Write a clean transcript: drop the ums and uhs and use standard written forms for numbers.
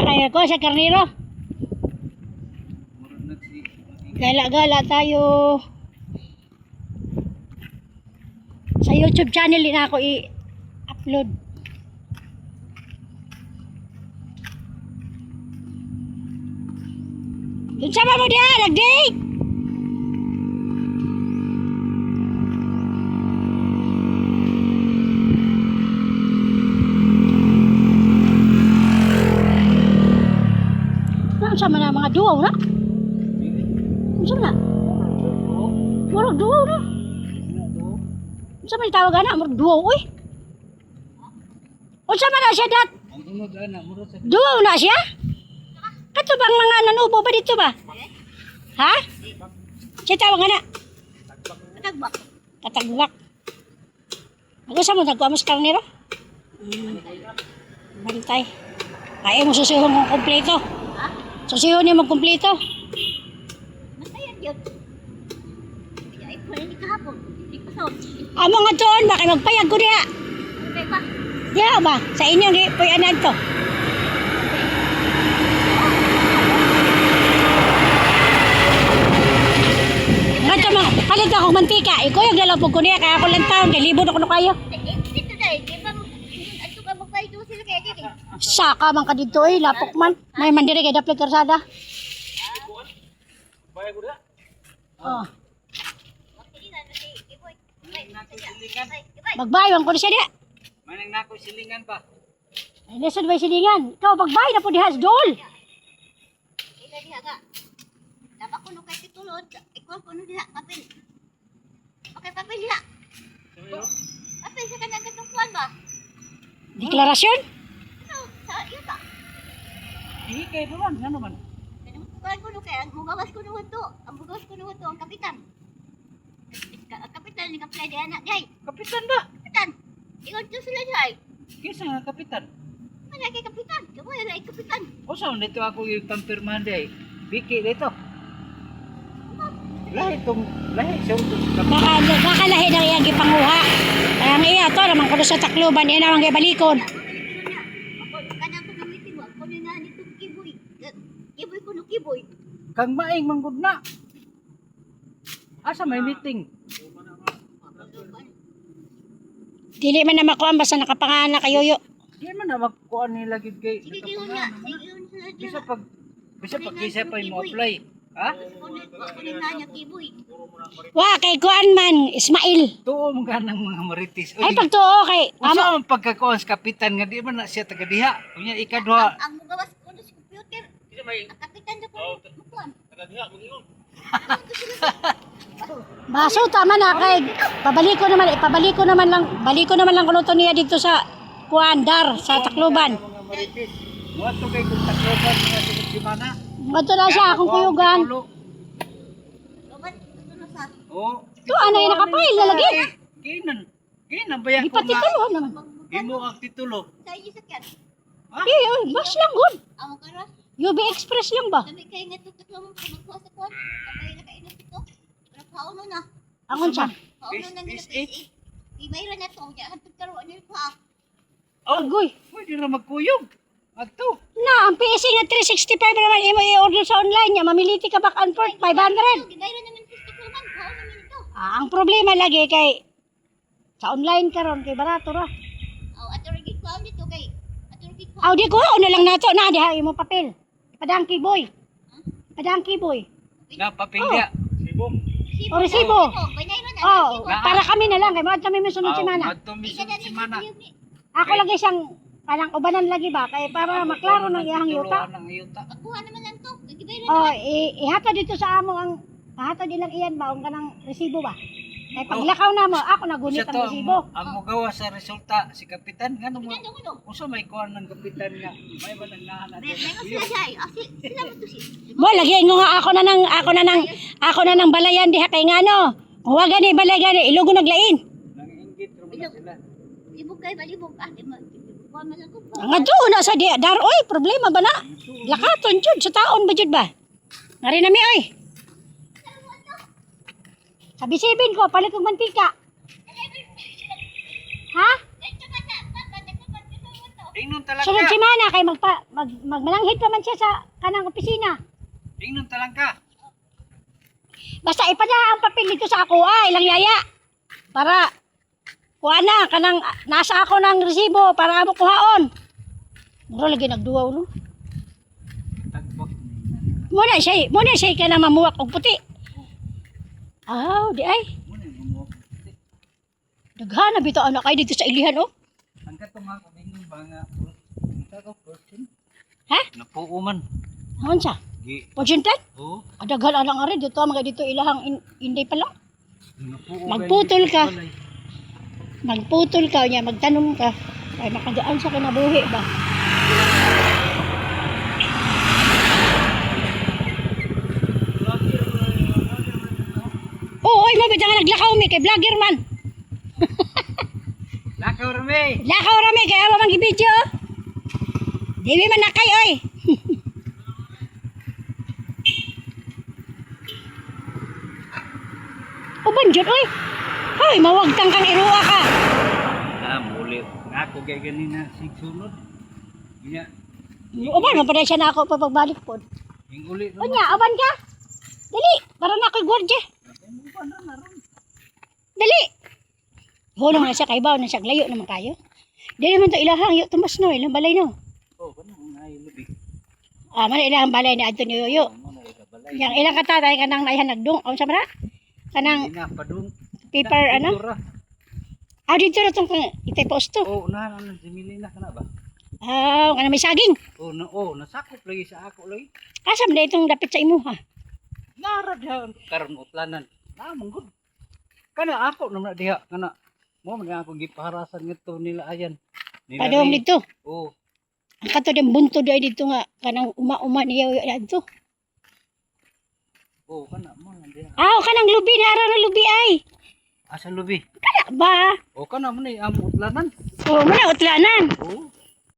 kaya ko sa karnero. Gala-gala tayo. Sa YouTube channel din ako i-upload. Dun sama mo dia, nag-date! Sama na mga duwaw na? Sama na? Murag duwaw na? Sama na tawag na? Murag duwaw uy? O sama na siya dat? Duwaw na siya? Kato bang mga nanubo ba dito ba? Ha? Siya tawag na? Tatagbak. Tatagbak. Ako sa mo nagkuha mas karnero? Bantay. Ayaw mo susihon mong kompleto. Susihon niya magkumpleto. Masayan yun. Ay, pwede ni kahapon. Hindi ko sa Amo nga doon, baka magpayag ko niya. okay pa. Diya ba? Sa inyo, puyanan to. Nga to mga, palit ako mantika. Ikaw yung galapog ko niya, kaya ako lang taon, kaya libod ako na kayo. Dito dahil, di ba mo, ato ka magpahito sila kaya dito. Saka man ka dito eh, lapok man. May mandiri kay Daplig Karsada. Oh. Magbaywan ko na siya diya. Manang nako silingan pa. Ay, nasaan ba yung silingan? Ikaw, pagbay na po diha sa dool. Ila diha ka. Dapat ko nung kay titulod, ikaw ko nung diha, papel. Okay, papel diha. Papel sa kanang katungkuan ba? Deklarasyon? Ano, sa iyo ka. Hindi kay naman, ano man. Kanang ko nung kay, ang mugawas ko nung ito. Ang mugawas ko nung ito, ang kapitan. Ang kapitan, ni kaplay diha na, jay. Kapitan ba? Kapitan. Ingon to sila jay. Kisa nga kapitan. Mana kay kapitan? Kamu na ay kapitan. O saan dito ako yung pampirmahan day. Biki dito. Lahi itong, lahi siya itong kapitan. Baka lahi na iyang gipanguha. Kaya nga iya to, naman ko na sa Tacloban, iya naman kay balikon. Ako, kanang ko gamitin mo. Ako na nitong kiboy. Kiboy ko no kiboy. Kang maing manggod na. Asa may meeting? Dili man na makuha, basta nakapanganak kayoyo. Di man na magkuhan nila gid kay. Sige, yun nga. Sige, yun sila Bisa dyan. pag kisa pa mo apply. Ha? Ako na niya kiboy. Wa, kay kuan man, Ismail. Tuo mo ka ng mga maritis. Ay, pagtuo kay, Amo ang pagkakuan sa kapitan nga di man na siya taga diha. Kunya ikadwa. Ang mugawas ko sa computer. Ang kapitan na ko. Mukuan. baso tama na kay, pabalik ko naman lang kuno niya dito sa Kuandar, sa Tacloban. Maritis. Wa to kay kung Tacloban nga sa semana. Bato na siya, akong kuyugan. Lobat, ito na sa. Oh. Ito, ano yung nakapail na lagi? Kinan bayan ko Ipati nga. kayo naman. Imo ang titulo. Sa iyo sakyan. Ha? Iyo, bus lang good. Amo ka ra. UB Express lang ba? Dami kay nga tutok mo magkuha sa kuan. Kapay na kainot ito. Pero pauno na. Akon siya. Pauno na nila PSA. PSA. Di mayroon na to. Ya hantod karon ni ko ah. Agoy. Pwede na magkuyog. Adto. Na, ang PSA nga 365 naman, imo i-order sa online niya, mamiliti ka back and forth, 500. Di mayroon naman gusto ko man. Pauno naman ito. Ang problema lagi kay, sa online karon kay barato ra. Oh, ato rin ko ang dito kay. Ato rin ko. Aw, di ko, na lang nato, na, diha, imo papel. Padangki boy. Padangki boy. Na papilya. Sibong. O, resibo. Mayroon na. Oh, para kami na lang, kay mga kami masunod si Mana. Adto mismo si Mana. Ako lagi siyang, parang ubanan lagi ba, kay para maklaro ng iyang yuta. Ng yuta. Pagkuha naman lang to. Di mayroon Oh, naman. ihatod dito sa amo ang, pahatod ilang iyan ba, ang kanang resibo ba? Kay paglakaw na mo, ako nagunit Siya ang to resibo. ang mugawa sa resulta si kapitan. Ngano mo? Ano ano? Usa may kuan ng kapitan nga. May ba nang nahan May sila siya. Sila mo to si. Mo lagi ngo nga ako na nang balayan diha kay ngano. Huwag gani balay gani ilugo naglain. Nanginggit ro man sila. Libog kay balibog. Di mo. Kuha man lang ko. Nga na sa di dar oy problema ba na? Lakaton jud sa taon ba jud ba? Ngari na mi oy. Sabi 7 ko palit og mantika. Ha? Ingnon talang Sunod ka. semana kay magmananghid pa man siya sa kanang opisina. Ingnon talang ka. Basta ipadala ang papel dito sa ako ilang yaya. Para kuha na kanang nasa ako ng resibo para amo kuhaon. Mura lagi nagduwaw no. Tagbak. Muna siya ka na mamuwak og puti. Aw, di ay. Muna yung mga. Daghan na bitaw anak kay dito sa ilihan oh. Ang katong ako ingnon ba nga. Ikaw person. Ha? Napuo man. Ano sa? Gi. Porsyenten? Oo. Daghan alang ari dito mga dito ilahang inday pa lang. Napuo. Magputol ka. Magputol ka niya, magtanong ka. Ay makadaan sa kinabuhi ba? Oo, oy mo bitaw nga naglakaw mi kay vlogger man. Lakaw rami. Lakaw ra mi kay amo mang gibidyo. Dili man nakay oy. Uban jud oy. Hoy, mawagtang kang iruwa ka. Muli. Ako kay ganina sigsunod. Nya. Uban man pa siya na ako pagbalik pod. Ing uli. Unya, aban ka. Dali, para na ako'y gwardiya. Dali. Hulong na siya kay baw na siya layo naman kayo. Dili man to ilahang yo tumas no, ilang balay no. Oh, kano ay lubi. Man ilahang balay ni Antonio Yoyo. Ano ila balay. Yang ilang katatay kanang naihan nagdung, unsa man na? Kanang Ina padung. paper ano? Dito na tong itay posto. Oh, na si Milena kana ba? Kanang may saging. Nasakop lagi sa ako lagi. Asam na itong dapit sa imuha. Nara diha karon utlanan. Manggod. Kana ako naman diha kana mo man ako gipaharasan ngadto nila ayan. Padong dito. Oh, Ang kato din bunto day dito nga kanang uma-uma niya dito. kana mo diha. Kanang lubi na ara na lubi ay. Asa lubi? Kana ba? Kana mo ni am utlanan. Muna utlanan. Oh,